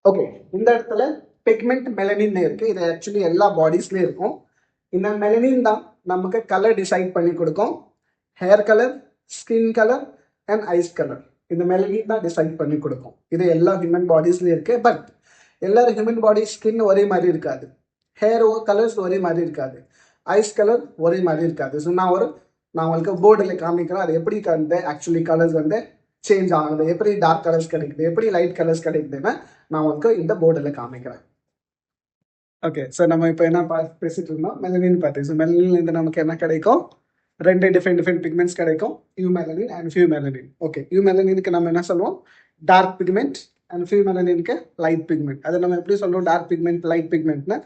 Okay, இந்த இடத்துல pigment melanin இருக்கு. இது ஆக்சுவலி எல்லா பாடிஸ்லயும் இருக்கும். இந்த மெலனின் தான் நமக்கு கலர் டிசைட் பண்ணி கொடுக்கும். Hair colour, skin colour and eyes colour. இந்த மெலனின் தான் டிசைட் பண்ணி கொடுக்கும். இது எல்லா ஹியூமன் பாடிஸ்லயும் இருக்கு. பட் எல்லாரும் ஹியூமன் பாடி ஸ்கின் ஒரே மாதிரி இருக்காது. ஹேர் கலர்ஸ் ஒரே மாதிரி இருக்காது. ஐஸ் கலர் ஒரே மாதிரி இருக்காது. ஸோ நான் உங்களுக்கு போர்டில் காமிக்கிறேன். அது எப்படி ஆக்சுவலி கலர்ஸ் சேஞ்ச் ஆகுது, எப்படி டார்க் கலர்ஸ் கிடைக்குது, எப்படி லைட் கலர்ஸ் கிடைக்குதுன்னு நான் உங்களுக்கு இந்த போர்டில் காமிக்கிறேன். ஓகே, ஸோ நம்ம இப்போ என்ன பேசிட்டு இருந்தோம், மெலனின் பார்த்து. ஸோ மெலனின்லேருந்து நமக்கு என்ன கிடைக்கும்? ரெண்டு டிஃப்ரெண்ட் பிக்மெண்ட்ஸ் கிடைக்கும், eumelanin and phaeomelanin. Okay, யூ மெலனினுக்கு நம்ம என்ன சொல்லுவோம்? Dark pigment. அண்ட் ஃபியூ மெலனினுக்கு லைட் பிக்மெண்ட். அதை நம்ம எப்படி சொல்லுவோம்? டார்க் பிக்மெண்ட், லைட் பிக்மெண்ட்னா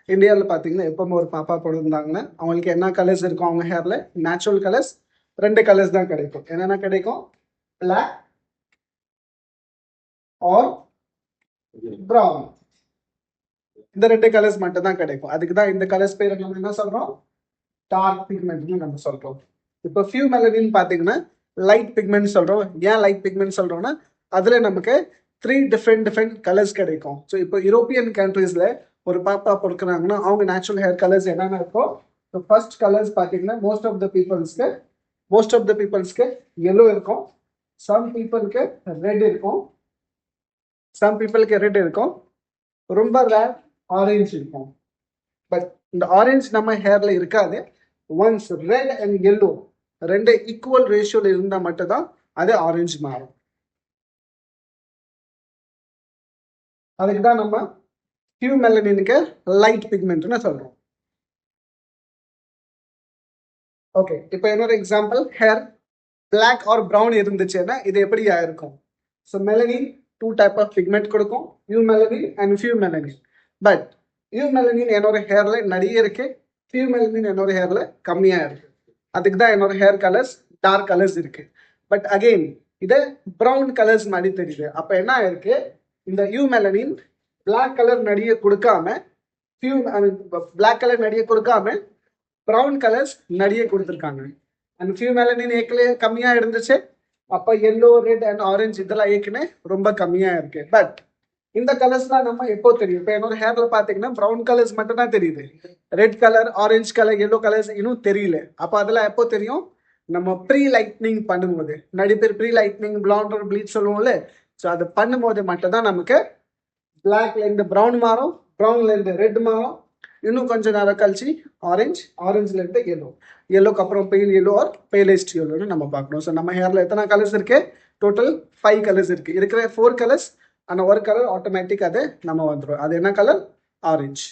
இந்தியாவில் பார்த்தீங்கன்னா எப்போ ஒரு பாப்பா பிறந்தாங்கன்னா அவங்களுக்கு என்ன கலர்ஸ் இருக்கும்? அவங்க ஹேரில் நேச்சுரல் கலர்ஸ் ரெண்டு கலர்ஸ் தான் கிடைக்கும். என்னென்ன கிடைக்கும்? Black or brown. இந்த ரெண்டு கலர்ஸ் மட்டும் தான் கிடைக்கும். அதுக்கு தான் இந்த கலர்ஸ் பேர் நம்ம என்ன சொல்றோம்? டார்க் பிக்மெண்ட்னு நம்ம சொல்றோம். இப்போ ஃபியூ மெலனின் பார்த்தீங்கன்னா லைட் பிக்மெண்ட் சொல்றோம். ஏன் லைட் பிக்மெண்ட் சொல்றோம்னா அதுல நமக்கு 3 டிஃப்ரெண்ட் கலர்ஸ் கிடைக்கும். ஸோ இப்போ யூரோப்பியன் கண்ட்ரீஸ்ல ஒரு பாப்பா பொறுக்கிறாங்கன்னா அவங்க நேச்சுரல் ஹேர் கலர்ஸ் என்னென்ன இருக்கும்? ஸோ ஃபர்ஸ்ட் கலர்ஸ் பார்த்தீங்கன்னா மோஸ்ட் ஆஃப் த பீப்புள்ஸ்க்கு எல்லோ இருக்கும். சம் பீப்புளுக்கு ரெட் இருக்கும். ரொம்ப ரேர் ஆரஞ்சு இருக்கும். பட் இந்த ஆரஞ்சு நம்ம ஹேர்ல இருக்காது. ஒன்ஸ் ரெட் அண்ட் எல்லோ ரெண்டு ஈக்குவல் ரேஷியோல இருந்தா மட்டும்தான் அது ஆரஞ்சு மாறும். அதுக்கு தான் நம்ம ஃபியூ மெலனினுக்கு லைட் பிக்மெண்ட்னு சொல்றோம். ஓகே, இப்போ இன்னொரு example, hair black or brown இருந்துச்சுன்னா இது எப்படி இருக்கும்? So melanin 2 type of pigment கொடுக்கும், eumelanin and phaeomelanin. But eumelanin என்னோட ஹேர்ல நிறைய இருக்கு, ஃபியூ மெலனின் என்னோட ஹேர்ல கம்மியா இருக்கு. அதுக்கு தான் என்னோட ஹேர் கலர்ஸ் டார்க் கலர்ஸ் இருக்கு. பட் அகெயின் இது ப்ரௌன் கலர்ஸ் மாதிரி தெரியுது. அப்ப என்ன இருக்கு? இந்த யூ மெலனின் பிளாக் கலர் நடிகை கொடுக்காம ப்ரௌன் கலர்ஸ் நிறைய கொடுத்துருக்காங்க. அண்ட் ஃபியூ மெலனின் ஏற்கனவே கம்மியா இருந்துச்சு. அப்ப எல்லோ, ரெட் அண்ட் ஆரஞ்சு இதெல்லாம் ஏற்கனவே ரொம்ப கம்மியா இருக்கு. பட் இந்த கலர்ஸ்லாம் நம்ம எப்போ தெரியும்? இப்போ என்னோட ஹேர்ல பாத்தீங்கன்னா ப்ரௌன் கலர்ஸ் மட்டும் தான் தெரியுது. Red colour, orange colour, yellow colours இன்னும் தெரியல. அப்ப அதெல்லாம் எப்போ தெரியும்? நம்ம ப்ரீ லைட்னிங் பண்ணும்போது. நிறைய பேர் pre lightening, blonde or bleach சொல்லுவோம்ல. ஸோ அது பண்ணும்போது மட்டும்தான் நமக்கு பிளாக்ல இருந்து ப்ரௌன் மாறும், ப்ரௌன்ல இருந்து ரெட் மாறும், இன்னும் கொஞ்சம் நேரம் கழிச்சு ஆரஞ்சுல இருந்து எல்லோக்கு அப்புறம் பெயில் எல்லோ ஆர் பேலஸ்ட் எல்லோன்னு நம்ம பார்க்கணும். ஸோ நம்ம ஹேர்ல எத்தனை கலர்ஸ் இருக்கு? டோட்டல் 5 கலர்ஸ் இருக்கு. இருக்கிற 4 கலர்ஸ், ஆனால் ஒரு கலர் ஆட்டோமேட்டிக் அது நம்ம வந்துடும். அது என்ன கலர்? ஆரஞ்சு.